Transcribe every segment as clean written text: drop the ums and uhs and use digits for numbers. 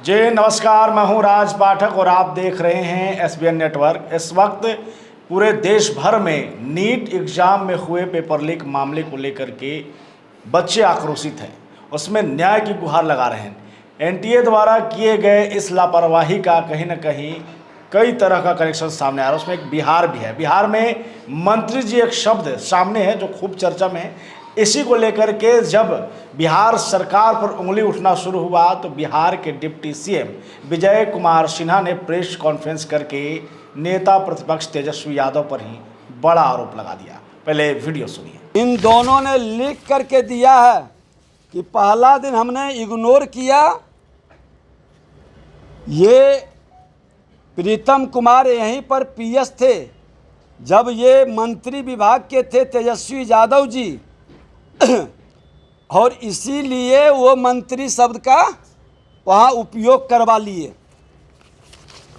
जी नमस्कार, मैं हूं राज पाठक और आप देख रहे हैं SBN नेटवर्क। इस वक्त पूरे देश भर में नीट एग्जाम में हुए पेपर लीक मामले को लेकर के बच्चे आक्रोशित हैं, उसमें न्याय की गुहार लगा रहे हैं। NTA द्वारा किए गए इस लापरवाही का कहीं ना कहीं कई तरह का कनेक्शन सामने आ रहा है। उसमें एक बिहार भी है। बिहार में मंत्री जी एक शब्द सामने है जो खूब चर्चा में है। इसी को लेकर के जब बिहार सरकार पर उंगली उठना शुरू हुआ तो बिहार के डिप्टी CM विजय कुमार सिन्हा ने प्रेस कॉन्फ्रेंस करके नेता प्रतिपक्ष तेजस्वी यादव पर ही बड़ा आरोप लगा दिया। पहले वीडियो सुनिए। इन दोनों ने लीक करके दिया है कि पहला दिन हमने इग्नोर किया। ये प्रीतम कुमार यहीं पर PS थे जब ये मंत्री विभाग के थे तेजस्वी यादव जी और इसीलिए वो मंत्री शब्द का वहाँ उपयोग करवा लिए।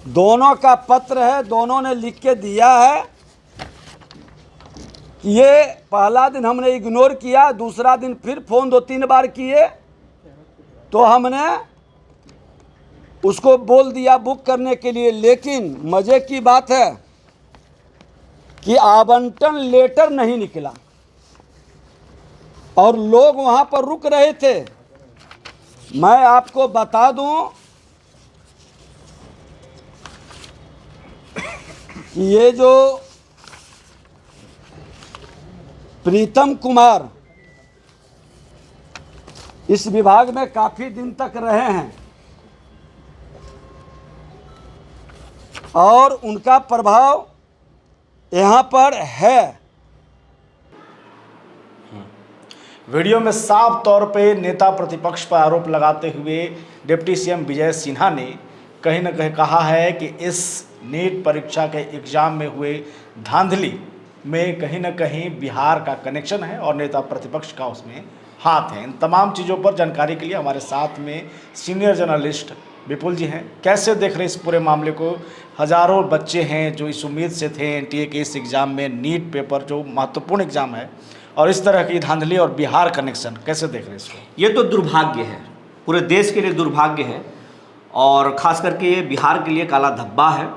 दोनों का पत्र है, दोनों ने लिख के दिया है कि ये पहला दिन हमने इग्नोर किया, दूसरा दिन फिर फ़ोन 2-3 बार किए तो हमने उसको बोल दिया बुक करने के लिए। लेकिन मज़े की बात है कि आवंटन लेटर नहीं निकला और लोग वहाँ पर रुक रहे थे। मैं आपको बता दूं कि ये जो प्रीतम कुमार इस विभाग में काफ़ी दिन तक रहे हैं और उनका प्रभाव यहाँ पर है। वीडियो में साफ तौर पे नेता प्रतिपक्ष पर आरोप लगाते हुए डिप्टी CM विजय सिन्हा ने कहीं ना कहीं कहा है कि इस नीट परीक्षा के एग्ज़ाम में हुए धांधली में कहीं ना कहीं बिहार का कनेक्शन है और नेता प्रतिपक्ष का उसमें हाथ है। इन तमाम चीज़ों पर जानकारी के लिए हमारे साथ में सीनियर जर्नलिस्ट विपुल जी हैं। कैसे देख रहे इस पूरे मामले को? हज़ारों बच्चे हैं जो इस उम्मीद से थे NTA के इस एग्ज़ाम में, नीट पेपर जो महत्वपूर्ण एग्ज़ाम है, और इस तरह की धांधली और बिहार कनेक्शन कैसे देख रहे हैं इसको? ये तो दुर्भाग्य है, पूरे देश के लिए दुर्भाग्य है और ख़ास करके ये बिहार के लिए काला धब्बा है।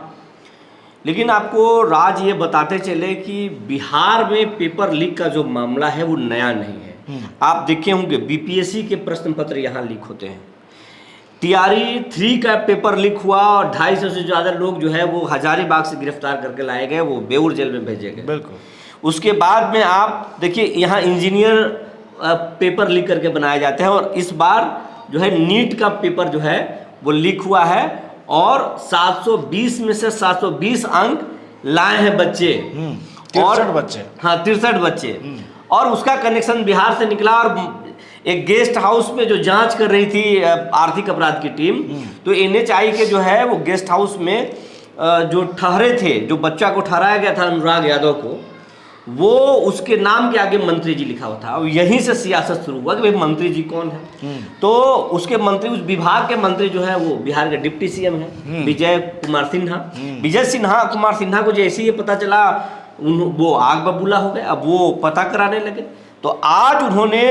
लेकिन आपको राज ये बताते चले कि बिहार में पेपर लीक का जो मामला है वो नया नहीं है। आप देखे होंगे BPSC के प्रश्न पत्र यहाँ लीक होते हैं। TRE 3 का पेपर लीक हुआ और 250 से ज़्यादा लोग जो है वो हजारीबाग से गिरफ्तार करके लाए गए, वो बेऊर जेल में भेजे गए। बिल्कुल। उसके बाद में आप देखिए यहाँ इंजीनियर पेपर लीक करके बनाए जाते हैं और इस बार जो है नीट का पेपर जो है वो लीक हुआ है और 720 में से 720 अंक लाए हैं बच्चे। 63 बच्चे। हाँ, 63 बच्चे। और उसका कनेक्शन बिहार से निकला और एक गेस्ट हाउस में जो जांच कर रही थी आर्थिक अपराध की टीम, तो NHI के जो है वो गेस्ट हाउस में जो ठहरे थे, जो बच्चा को ठहराया गया था अनुराग यादव को, वो उसके नाम के आगे मंत्री जी लिखा हुआ था। और यहीं से सियासत शुरू हुआ कि भाई मंत्री जी कौन है। तो उसके मंत्री, उस विभाग के मंत्री जो है वो बिहार के डिप्टी CM है विजय कुमार सिन्हा। विजय कुमार सिन्हा को जैसे ही पता चला वो आग बबूला हो गए। अब वो पता कराने लगे, तो आज उन्होंने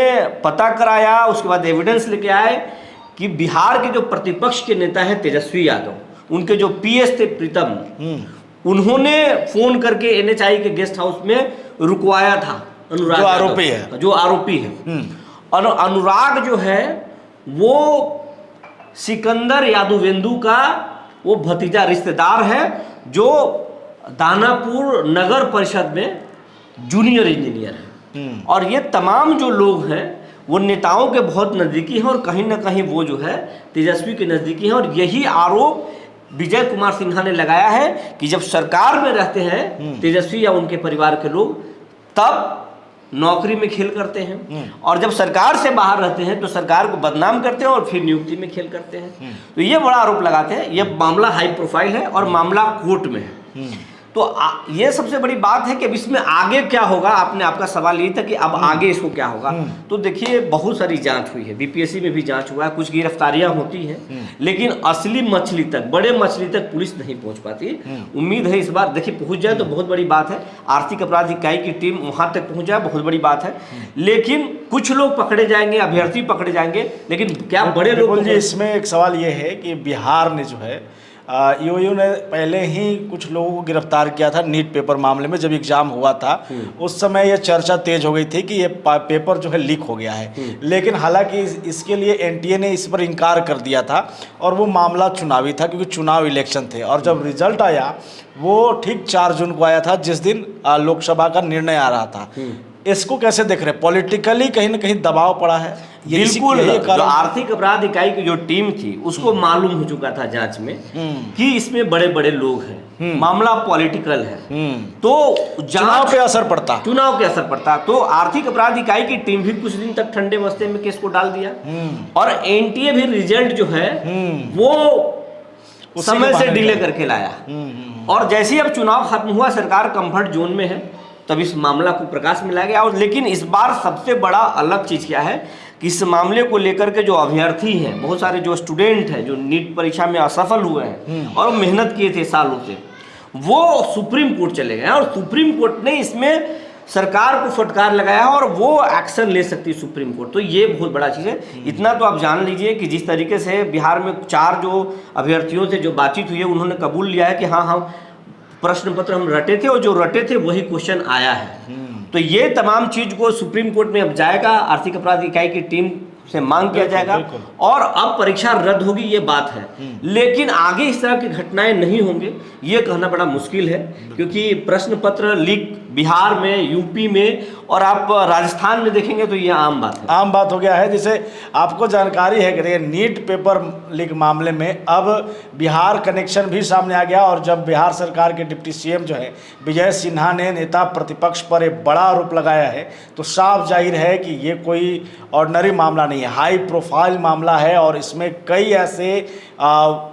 पता कराया, उसके बाद एविडेंस लेके आए कि बिहार के जो प्रतिपक्ष के नेता है तेजस्वी यादव, उनके जो PS थे प्रीतम, उन्होंने फोन करके NHI के गेस्ट हाउस में रुकवाया था अनुराग, जो आरोपी है। और अनुराग जो है वो सिकंदर यादवेंदु का वो भतीजा रिश्तेदार है, जो दानापुर नगर परिषद में जूनियर इंजीनियर है। और ये तमाम जो लोग हैं वो नेताओं के बहुत नज़दीकी हैं और कहीं ना कहीं वो जो है तेजस्वी के नज़दीकी हैं। और यही आरोप विजय कुमार सिन्हा ने लगाया है कि जब सरकार में रहते हैं तेजस्वी या उनके परिवार के लोग, तब नौकरी में खेल करते हैं और जब सरकार से बाहर रहते हैं तो सरकार को बदनाम करते हैं और फिर नियुक्ति में खेल करते हैं। तो ये बड़ा आरोप लगाते हैं। ये मामला हाई प्रोफाइल है और मामला कोर्ट में है। तो ये सबसे बड़ी बात है कि अब इसमें आगे क्या होगा। आपने आपका सवाल ये था कि अब आगे इसको क्या होगा। तो देखिए बहुत सारी जांच हुई है, बीपीएससी में भी जांच हुआ है, कुछ गिरफ्तारियां होती हैं, लेकिन असली मछली तक, बड़े मछली तक पुलिस नहीं पहुंच पाती। उम्मीद है इस बार देखिए पहुंच जाए तो बहुत बड़ी बात है। आर्थिक अपराध इकाई की टीम वहां तक पहुंच जाए बहुत बड़ी बात है, लेकिन कुछ लोग पकड़े जाएंगे, अभ्यर्थी पकड़े जाएंगे, लेकिन क्या बड़े लोग। जी इसमें एक सवाल ये है कि बिहार ने जो है ईओयू ने पहले ही कुछ लोगों को गिरफ्तार किया था नीट पेपर मामले में। जब एग्जाम हुआ था उस समय ये चर्चा तेज हो गई थी कि ये पेपर जो है लीक हो गया है, लेकिन हालांकि इसके लिए एनटीए ने इस पर इनकार कर दिया था और वो मामला चुनावी था क्योंकि चुनाव इलेक्शन थे। और जब रिजल्ट आया वो ठीक 4 जून को आया था, जिस दिन लोकसभा का निर्णय आ रहा था। इसको कैसे देख रहे हैं? पॉलिटिकली कहीं ना कहीं दबाव पड़ा है? बिल्कुल, जो आर्थिक अपराध इकाई की जो टीम थी उसको मालूम हो चुका था जांच में कि इसमें बड़े बड़े लोग हैं, मामला पॉलिटिकल है, तो चुनाव पे असर पड़ता। तो आर्थिक अपराध इकाई की टीम भी कुछ दिन तक ठंडे बस्ते में केस को डाल दिया और एनटीए भी रिजल्ट जो है वो समय से डिले करके लाया। और जैसे ही अब चुनाव खत्म हुआ, सरकार कंफर्ट जोन में है, तब इस मामला को प्रकाश में लाया गया। और लेकिन इस बार सबसे बड़ा अलग चीज़ क्या है कि इस मामले को लेकर के जो अभ्यर्थी हैं, बहुत सारे जो स्टूडेंट हैं जो नीट परीक्षा में असफल हुए हैं और मेहनत किए थे सालों से, वो सुप्रीम कोर्ट चले गए और सुप्रीम कोर्ट ने इसमें सरकार को फटकार लगाया और वो एक्शन ले सकती है सुप्रीम कोर्ट। तो ये बहुत बड़ा चीज़ है। इतना तो आप जान लीजिए कि जिस तरीके से बिहार में 4 जो अभ्यर्थियों से जो बातचीत हुई है उन्होंने कबूल लिया है कि हाँ हम प्रश्न पत्र हम रटे थे और जो रटे थे वही क्वेश्चन आया है। तो ये तमाम चीज को सुप्रीम कोर्ट में अब जाएगा, आर्थिक अपराध इकाई की टीम से मांग किया जाएगा और अब परीक्षा रद्द होगी, ये बात है। लेकिन आगे इस तरह की घटनाएं नहीं होंगे ये कहना बड़ा मुश्किल है, क्योंकि प्रश्न पत्र लीक बिहार में, यूपी में और आप राजस्थान में देखेंगे तो ये आम बात है, आम बात हो गया है। जिसे आपको जानकारी है कि नीट पेपर लीक मामले में अब बिहार कनेक्शन भी सामने आ गया। और जब बिहार सरकार के डिप्टी सीएम जो है विजय सिन्हा ने नेता प्रतिपक्ष पर एक बड़ा आरोप लगाया है, तो साफ जाहिर है कि ये कोई ऑर्डिनरी मामला नहीं है, हाई प्रोफाइल मामला है। और इसमें कई ऐसे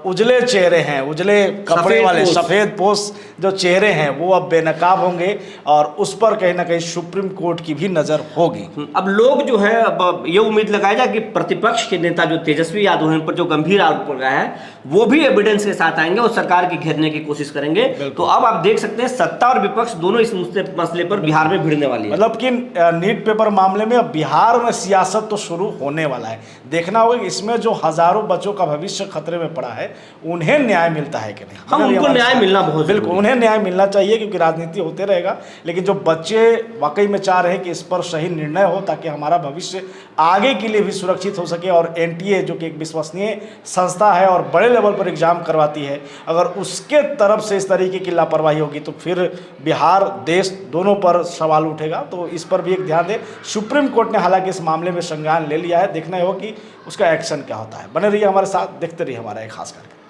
उजले चेहरे हैं, उजले कपड़े वाले सफ़ेद पोश जो चेहरे हैं वो अब बेनकाब होंगे और उस पर कहीं ना कहीं सुप्रीम कोर्ट की भी नज़र होगी। अब लोग जो है अब ये उम्मीद लगाया जाए कि प्रतिपक्ष के नेता जो तेजस्वी यादव हैं पर जो गंभीर आरोप लगाया है वो भी एविडेंस के साथ आएंगे और सरकार की घेरने की कोशिश करेंगे। तो अब आप देख सकते हैं सत्ता और विपक्ष दोनों इस मसले पर बिहार में भिड़ने वाली है। मतलब कि नीट पेपर मामले में अब बिहार में सियासत तो शुरू होने वाला है। देखना होगा कि इसमें जो हजारों बच्चों का भविष्य खतरे में पड़ा है उन्हें न्याय मिलता है कि नहीं। हम उनको न्याय मिलना बहुत बिल्कुल, उन्हें न्याय मिलना चाहिए क्योंकि राजनीति होते रहेगा, लेकिन जो बच्चे वाकई में चाह रहे हैं कि इस पर सही निर्णय हो ताकि हमारा भविष्य आगे के लिए भी सुरक्षित हो सके। और एनटीए जो कि एक विश्वसनीय संस्था है और बड़े लेवल पर एग्जाम करवाती है, अगर उसके तरफ से इस तरीके की लापरवाही होगी तो फिर बिहार देश दोनों पर सवाल उठेगा। तो इस पर भी एक ध्यान दें। सुप्रीम कोर्ट ने हालांकि इस मामले में संज्ञान ले लिया है, देखना होगा कि उसका एक्शन क्या होता है। बने रहिए हमारे साथ, देखते रहिए हमारा एक खास करके।